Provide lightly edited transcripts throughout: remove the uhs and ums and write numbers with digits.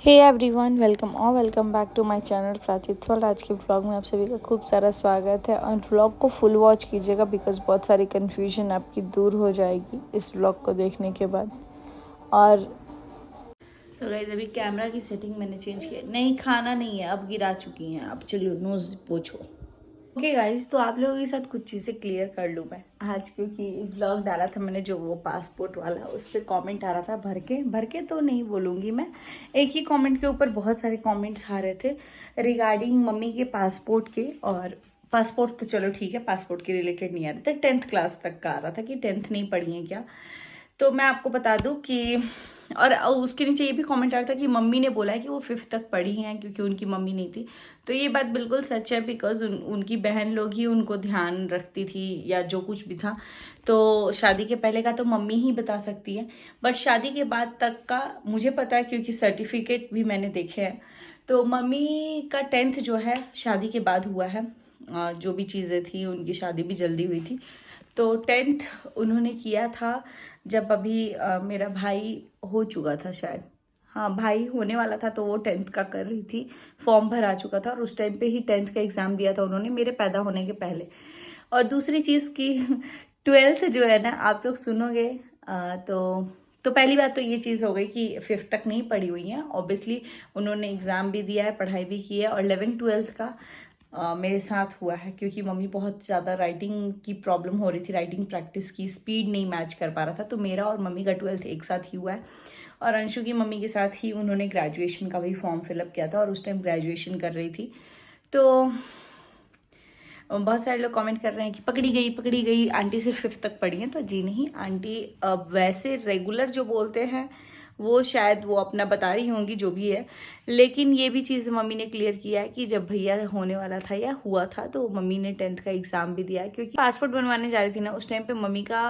Hey everyone, welcome back to my channel Prachit world. आज के vlog में आप सभी का खूब सारा स्वागत है और व्लॉग को फुल वॉच कीजिएगा बिकॉज बहुत सारी कन्फ्यूजन आपकी दूर हो जाएगी इस व्लॉग को देखने के बाद। और तो गाइस अभी कैमरा की सेटिंग मैंने चेंज किया, नहीं खाना नहीं है, अब गिरा चुकी हैं। अब चलिए नोज पोछो। ओके गाइस, तो आप लोगों के साथ कुछ चीज़ें क्लियर कर लूँ मैं आज, क्योंकि व्लॉग डाला था मैंने जो वो पासपोर्ट वाला, उस पर कमेंट आ रहा था भर के तो नहीं बोलूँगी मैं। एक ही कमेंट के ऊपर बहुत सारे कमेंट्स आ रहे थे रिगार्डिंग मम्मी के पासपोर्ट के। और पासपोर्ट तो चलो ठीक है, पासपोर्ट के रिलेटेड नहीं आ रहे थे, 10th क्लास तक का आ रहा था कि 10th नहीं पढ़ी है क्या। तो मैं आपको बता दूं कि और उसके नीचे ये भी कमेंट आ रहा था कि मम्मी ने बोला है कि वो 5th तक पढ़ी हैं क्योंकि उनकी मम्मी नहीं थी। तो ये बात बिल्कुल सच है बिकॉज उनकी बहन लोग ही उनको ध्यान रखती थी या जो कुछ भी था। तो शादी के पहले का तो मम्मी ही बता सकती है, बट शादी के बाद तक का मुझे पता है क्योंकि सर्टिफिकेट भी मैंने देखे हैं। तो मम्मी का 10th जो है शादी के बाद हुआ है। जो भी चीज़ें थी, उनकी शादी भी जल्दी हुई थी। तो 10th उन्होंने किया था जब अभी मेरा भाई हो चुका था शायद। हाँ, भाई होने वाला था तो वो 10th का कर रही थी, फॉर्म भरा चुका था और उस टाइम पे ही 10th का एग्ज़ाम दिया था उन्होंने, मेरे पैदा होने के पहले। और दूसरी चीज़ की 12th जो है ना, आप लोग सुनोगे तो पहली बात तो ये चीज़ हो गई कि 5th तक नहीं पढ़ी हुई है ऑब्वियसली। उन्होंने एग्ज़ाम भी दिया है, पढ़ाई भी की है। और 11th-12th का मेरे साथ हुआ है क्योंकि मम्मी बहुत ज़्यादा राइटिंग की प्रॉब्लम हो रही थी, राइटिंग प्रैक्टिस की स्पीड नहीं मैच कर पा रहा था। तो मेरा और मम्मी का 12th एक साथ ही हुआ है। और अंशु की मम्मी के साथ ही उन्होंने ग्रेजुएशन का भी फॉर्म फिलअप किया था और उस टाइम ग्रेजुएशन कर रही थी। तो बहुत सारे लोग कमेंट कर रहे हैं कि पकड़ी गई आंटी सिर्फ 5th तक पढ़ी है। तो जी नहीं आंटी, वैसे रेगुलर जो बोलते हैं वो शायद वो अपना बता रही होंगी जो भी है। लेकिन ये भी चीज़ मम्मी ने क्लियर किया है कि जब भैया होने वाला था या हुआ था तो मम्मी ने 10th का एग्ज़ाम भी दिया है। क्योंकि पासपोर्ट बनवाने जा रही थी ना उस टाइम पे मम्मी का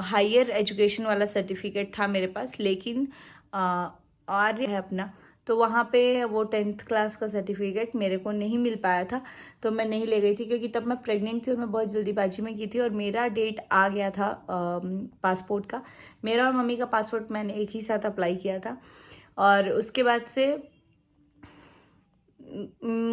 हायर एजुकेशन वाला सर्टिफिकेट था मेरे पास, लेकिन आर्य है अपना, तो वहाँ पे वो 10th क्लास का सर्टिफिकेट मेरे को नहीं मिल पाया था। तो मैं नहीं ले गई थी क्योंकि तब मैं प्रेग्नेंट थी और मैं बहुत जल्दीबाजी में की थी और मेरा डेट आ गया था पासपोर्ट का। मेरा और मम्मी का पासपोर्ट मैंने एक ही साथ अप्लाई किया था। और उसके बाद से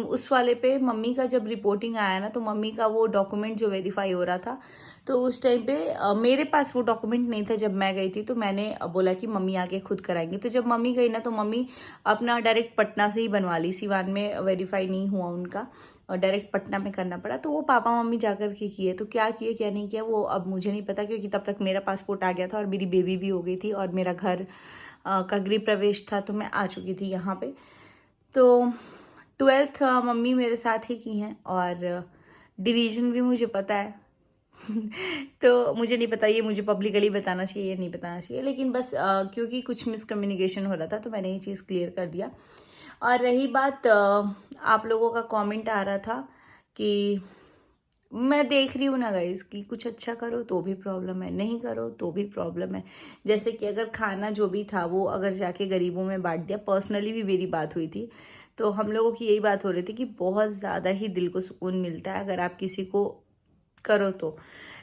उस वाले पे मम्मी का जब रिपोर्टिंग आया ना, तो मम्मी का वो डॉक्यूमेंट जो वेरीफाई हो रहा था, तो उस टाइम पे मेरे पास वो डॉक्यूमेंट नहीं था जब मैं गई थी। तो मैंने बोला कि मम्मी आके खुद कराएंगे। तो जब मम्मी गई ना तो मम्मी अपना डायरेक्ट पटना से ही बनवा ली, सिवान में वेरीफाई नहीं हुआ उनका और डायरेक्ट पटना में करना पड़ा। तो वो पापा मम्मी जाकर के किए, तो क्या किए क्या नहीं किया वो अब मुझे नहीं पता, क्योंकि तब तक मेरा पासपोर्ट आ गया था और मेरी बेबी भी हो गई थी और मेरा घर का गृह प्रवेश था, तो मैं आ चुकी थी यहाँ पे। तो 12th मम्मी मेरे साथ ही की हैं और डिवीजन भी मुझे पता है। तो मुझे नहीं पता ये मुझे पब्लिकली बताना चाहिए या नहीं बताना चाहिए, लेकिन बस क्योंकि कुछ मिसकम्युनिकेशन हो रहा था तो मैंने ये चीज़ क्लियर कर दिया। और रही बात आप लोगों का कमेंट आ रहा था कि मैं देख रही हूँ ना गाइज कि कुछ अच्छा करो तो भी प्रॉब्लम है, नहीं करो तो भी प्रॉब्लम है। जैसे कि अगर खाना जो भी था वो अगर जाके गरीबों में बांट दिया, पर्सनली भी मेरी बात हुई थी तो हम लोगों की यही बात हो रही थी कि बहुत ज़्यादा ही दिल को सुकून मिलता है अगर आप किसी को करो तो।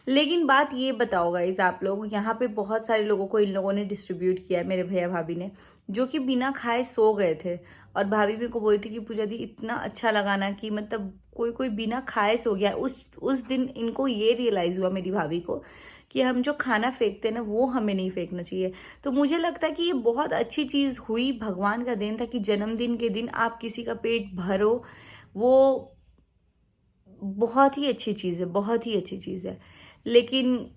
लेकिन बात ये बताओ गाइज, आप लोग यहाँ पे बहुत सारे लोगों को इन लोगों ने डिस्ट्रीब्यूट किया है, मेरे भैया भाभी ने, जो कि बिना खाए सो गए थे। और भाभी भी को बोली थी कि पूजा दी इतना अच्छा लगाना कि मतलब कोई कोई बिना खाए सो गया। उस दिन इनको ये रियलाइज हुआ मेरी भाभी को कि हम जो खाना फेंकते हैं ना वो हमें नहीं फेंकना चाहिए। तो मुझे लगता है कि ये बहुत अच्छी चीज हुई, भगवान का देन था कि जन्मदिन के दिन आप किसी का पेट भरो। वो बहुत ही अच्छी चीज है, बहुत ही अच्छी चीज है। लेकिन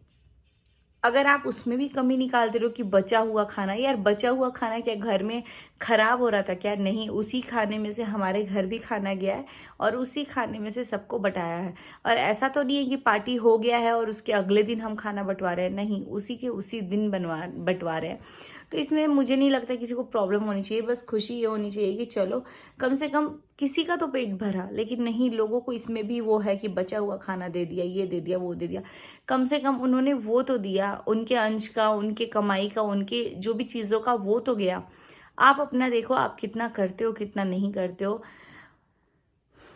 अगर आप उसमें भी कमी निकालते रहो कि बचा हुआ खाना, यार बचा हुआ खाना क्या घर में खराब हो रहा था क्या? नहीं, उसी खाने में से हमारे घर भी खाना गया है और उसी खाने में से सबको बटाया है। और ऐसा तो नहीं है कि पार्टी हो गया है और उसके अगले दिन हम खाना बंटवा रहे हैं, नहीं, उसी के उसी दिन बंटवा रहे हैं। तो इसमें मुझे नहीं लगता किसी को प्रॉब्लम होनी चाहिए, बस खुशी ये होनी चाहिए कि चलो कम से कम किसी का तो पेट भरा। लेकिन नहीं, लोगों को इसमें भी वो है कि बचा हुआ खाना दे दिया, ये दे दिया, वो दे दिया। कम से कम उन्होंने वो तो दिया, उनके अंश का, उनके कमाई का, उनके जो भी चीज़ों का वो तो गया। आप अपना देखो, आप कितना करते हो कितना नहीं करते हो।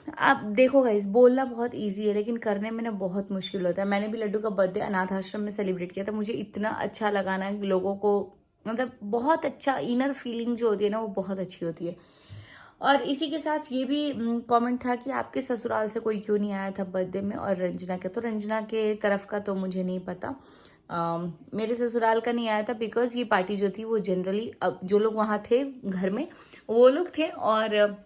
आप देखो गाइस, बोलना बहुत इजी है लेकिन करने में ना बहुत मुश्किल होता है। मैंने भी लड्डू का बर्थडे अनाथ आश्रम में सेलिब्रेट किया था, मुझे इतना अच्छा लगा ना लोगों को मतलब बहुत अच्छा इनर फीलिंग जो होती है ना वो बहुत अच्छी होती है। और इसी के साथ ये भी कमेंट था कि आपके ससुराल से कोई क्यों नहीं आया था बर्थडे में, और रंजना के, तो रंजना के तरफ का तो मुझे नहीं पता। मेरे ससुराल का नहीं आया था बिकॉज ये पार्टी जो थी वो जनरली अब जो लोग वहाँ थे घर में वो लोग थे और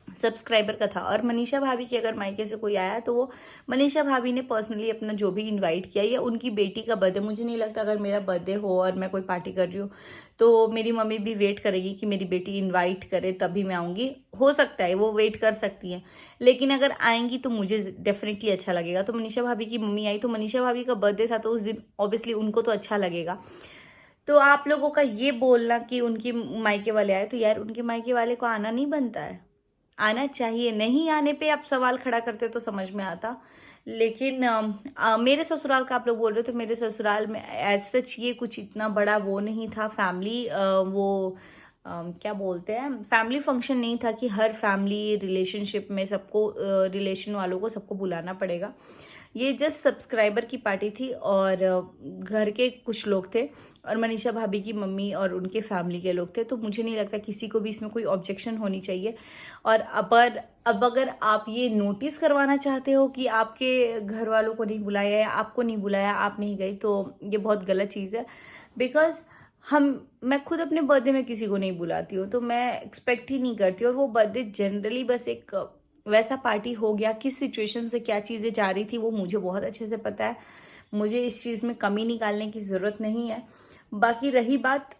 सब्सक्राइबर का था। और मनीषा भाभी के अगर मायके से कोई आया तो वो मनीषा भाभी ने पर्सनली अपना जो भी इनवाइट किया, या उनकी बेटी का बर्थडे। मुझे नहीं लगता अगर मेरा बर्थडे हो और मैं कोई पार्टी कर रही हूँ तो मेरी मम्मी भी वेट करेगी कि मेरी बेटी इनवाइट करे तभी मैं आऊँगी। हो सकता है वो वेट कर सकती हैं, लेकिन अगर आएंगी तो मुझे डेफिनेटली अच्छा लगेगा। तो मनीषा भाभी की मम्मी आई, तो मनीषा भाभी का बर्थडे था तो उस दिन ऑब्वियसली उनको तो अच्छा लगेगा। तो आप लोगों का ये बोलना कि उनके मायके वाले आए, तो यार उनके मायके वाले को आना नहीं बनता है, आना चाहिए। नहीं आने पे आप सवाल खड़ा करते तो समझ में आता। लेकिन मेरे ससुराल का आप लोग बोल रहे हो, तो मेरे ससुराल में एज सच ये कुछ इतना बड़ा वो नहीं था फैमिली, वो क्या बोलते हैं, फैमिली फंक्शन नहीं था कि हर फैमिली रिलेशनशिप में सबको रिलेशन वालों को सबको बुलाना पड़ेगा। ये जस्ट सब्सक्राइबर की पार्टी थी और घर के कुछ लोग थे और मनीषा भाभी की मम्मी और उनके फैमिली के लोग थे। तो मुझे नहीं लगता किसी को भी इसमें कोई ऑब्जेक्शन होनी चाहिए। और अब अगर आप ये नोटिस करवाना चाहते हो कि आपके घर वालों को नहीं बुलाया या आपको नहीं बुलाया, आप नहीं गई, तो ये बहुत गलत चीज़ है। बिकॉज मैं खुद अपने बर्थडे में किसी को नहीं बुलाती हूँ, तो मैं एक्सपेक्ट ही नहीं करती। और वो बर्थडे जनरली बस एक वैसा पार्टी हो गया, किस सिचुएशन से क्या चीज़ें जा रही थी वो मुझे बहुत अच्छे से पता है। मुझे इस चीज़ में कमी निकालने की ज़रूरत नहीं है। बाकी रही बात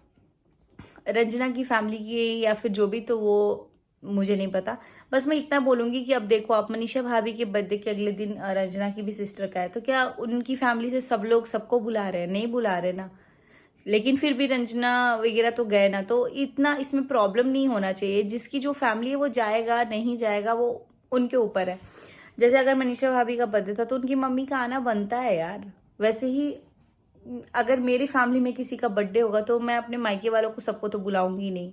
रंजना की फैमिली की या फिर जो भी, तो वो मुझे नहीं पता। बस मैं इतना बोलूँगी कि अब देखो, आप मनीषा भाभी के बर्थडे के अगले दिन रंजना की भी सिस्टर का है, तो क्या उनकी फैमिली से सब लोग सबको बुला रहे हैं? नहीं बुला रहे ना। लेकिन फिर भी रंजना वगैरह तो गए ना, तो इतना इसमें प्रॉब्लम नहीं होना चाहिए। जिसकी जो फैमिली है वो जाएगा नहीं जाएगा वो उनके ऊपर है। जैसे अगर मनीषा भाभी का बर्थडे था तो उनकी मम्मी का आना बनता है यार। वैसे ही अगर मेरी फैमिली में किसी का बर्थडे होगा तो मैं अपने मायके वालों को सबको तो बुलाऊंगी नहीं।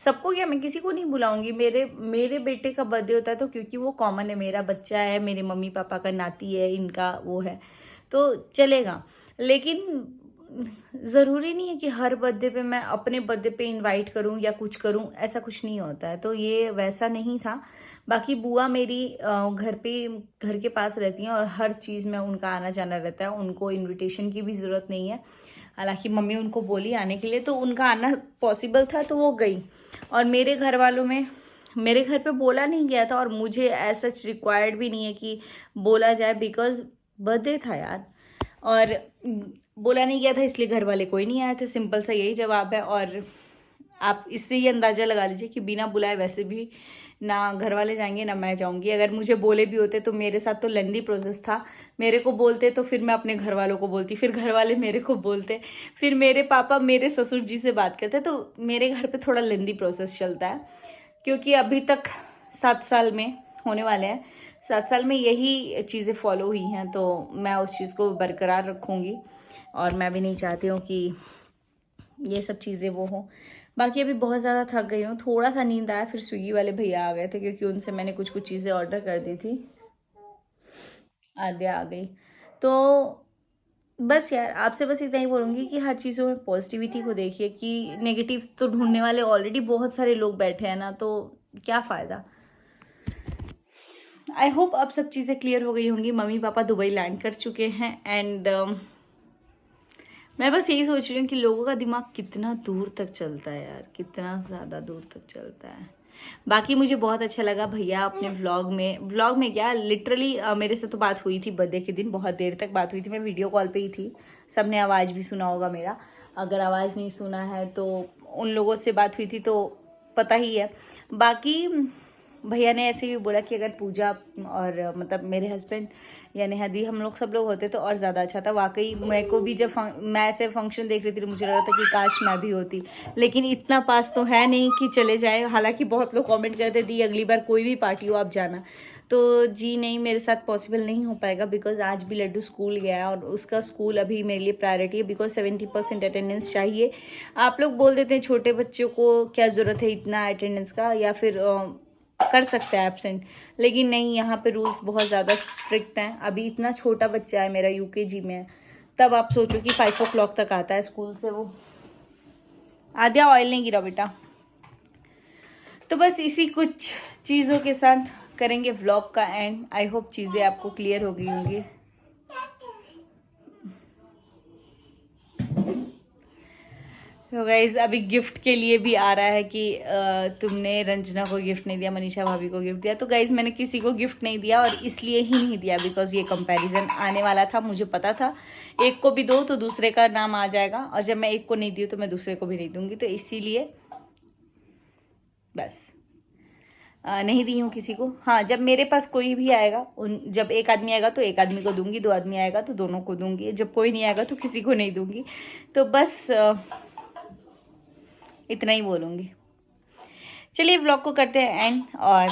सबको क्या, मैं किसी को नहीं बुलाऊंगी। मेरे बेटे का बर्थडे होता है तो क्योंकि वो कॉमन है, मेरा बच्चा है, मेरे मम्मी पापा का नाती है, इनका वो है, तो चलेगा। लेकिन ज़रूरी नहीं है कि हर बर्थडे पे मैं अपने बर्थडे पे इनवाइट करूं या कुछ करूं, ऐसा कुछ नहीं होता है। तो ये वैसा नहीं था। बाकी बुआ मेरी घर के पास रहती हैं और हर चीज़ में उनका आना जाना रहता है, उनको इनविटेशन की भी ज़रूरत नहीं है। हालांकि मम्मी उनको बोली आने के लिए, तो उनका आना पॉसिबल था तो वो गई। और मेरे घर वालों में मेरे घर पे बोला नहीं गया था और मुझे ऐसा रिक्वायर्ड भी नहीं है कि बोला जाए, बिकॉज बर्थडे था यार। और बोला नहीं गया था इसलिए घर वाले कोई नहीं आए थे, सिंपल सा यही जवाब है। और आप इससे ये अंदाज़ा लगा लीजिए कि बिना बुलाए वैसे भी ना घर वाले जाएंगे ना मैं जाऊंगी। अगर मुझे बोले भी होते तो मेरे साथ तो लेंदी प्रोसेस था। मेरे को बोलते तो फिर मैं अपने घर वालों को बोलती, फिर घर वाले मेरे को बोलते, फिर मेरे पापा मेरे ससुर जी से बात करते। तो मेरे घर पे थोड़ा लेंदी प्रोसेस चलता है, क्योंकि अभी तक 7 साल में होने वाले हैं, 7 साल में यही चीज़ें फॉलो हुई हैं। तो मैं उस चीज़ को बरकरार रखूँगी और मैं भी नहीं चाहती हूँ कि ये सब चीज़ें वो हों। बाकी अभी बहुत ज़्यादा थक गई हूँ, थोड़ा सा नींद आया, फिर स्विगी वाले भैया आ गए थे क्योंकि उनसे मैंने कुछ कुछ चीज़ें ऑर्डर कर दी थी, आधे आ गई। तो बस यार आपसे बस इतना ही बोलूँगी कि हर चीज़ों में पॉजिटिविटी को देखिए, कि नेगेटिव तो ढूंढने वाले ऑलरेडी बहुत सारे लोग बैठे हैं ना, तो क्या फ़ायदा। आई होप अब सब चीज़ें क्लियर हो गई होंगी। मम्मी पापा दुबई लैंड कर चुके हैं एंड मैं बस यही सोच रही हूँ कि लोगों का दिमाग कितना दूर तक चलता है यार, कितना ज़्यादा दूर तक चलता है। बाकी मुझे बहुत अच्छा लगा भैया अपने व्लॉग में क्या लिटरली मेरे से तो बात हुई थी बर्थडे के दिन, बहुत देर तक बात हुई थी, मैं वीडियो कॉल पे ही थी। सबने आवाज़ भी सुना होगा मेरा, अगर आवाज़ नहीं सुना है तो उन लोगों से बात हुई थी तो पता ही है। बाकी भैया ने ऐसे भी बोला कि अगर पूजा और मतलब मेरे हस्बैंड या नेहा हम लोग सब लोग होते तो और ज़्यादा अच्छा था। वाकई मेरे को भी जब मैं ऐसे फंक्शन देख रही थी तो मुझे लगा था कि काश मैं भी होती, लेकिन इतना पास तो है नहीं कि चले जाए। हालांकि बहुत लोग कमेंट करते दी अगली बार कोई भी पार्टी हो आप जाना, तो जी नहीं, मेरे साथ पॉसिबल नहीं हो पाएगा। बिकॉज आज भी लड्डू स्कूल गया है और उसका स्कूल अभी मेरे लिए प्रायोरिटी है, बिकॉज 70% अटेंडेंस चाहिए। आप लोग बोल देते हैं छोटे बच्चों को क्या ज़रूरत है इतना अटेंडेंस का, या फिर कर सकता है एब्सेंट, लेकिन नहीं, यहाँ पे रूल्स बहुत ज़्यादा स्ट्रिक्ट हैं। अभी इतना छोटा बच्चा है मेरा, यूकेजी में है, तब आप सोचो कि 5 o'clock तक आता है स्कूल से वो। आद्या ऑयल नहीं गिरा बेटा। तो बस इसी कुछ चीज़ों के साथ करेंगे व्लॉग का एंड। आई होप चीज़ें आपको क्लियर हो गई होंगी। तो गाइज अभी गिफ्ट के लिए भी आ रहा है कि तुमने रंजना को गिफ्ट नहीं दिया, मनीषा भाभी को गिफ्ट दिया। तो गाइज मैंने किसी को गिफ्ट नहीं दिया, और इसलिए ही नहीं दिया बिकॉज ये कंपैरिजन आने वाला था। मुझे पता था एक को भी दो तो दूसरे का नाम आ जाएगा, और जब मैं एक को नहीं दी तो मैं दूसरे को भी नहीं दूंगी। तो इसीलिए बस नहीं दी हूँ किसी को। हाँ, जब मेरे पास कोई भी आएगा, जब एक आदमी आएगा तो एक आदमी को दूंगी, दो आदमी आएगा तो दोनों को दूंगी, जब कोई नहीं आएगा तो किसी को नहीं दूंगी। तो बस इतना ही बोलूँगी। चलिए व्लॉग को करते हैं एंड। और